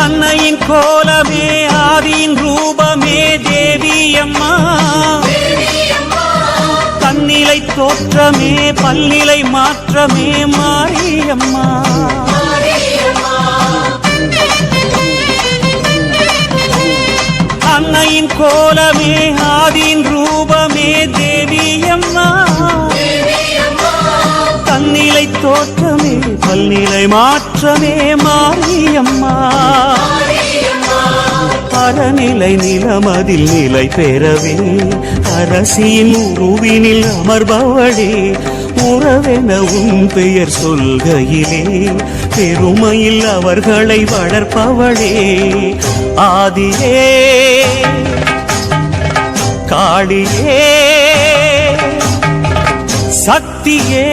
அன்னையின் கோலமே ஆதியின் ரூபமே தேவி அம்மா தன்னிலை தோற்றமே பல்நிலை மாற்றமே மாரியம்மா அன்னையின் கோலமே ஆதியின் ரூபமே தேவி அம்மா தன்னிலை தோற்றமே பல்நிலை மாற்றமே மாரியம்மா அறநிலை நிலமதில் நிலை பெறவே அரசியின் உருவினில் அமர்பவளே உறவென உன் பெயர் சொல்கையிலே பெருமையில் அவர்களை வளர்ப்பவளே ஆதியே காளியே சக்தியே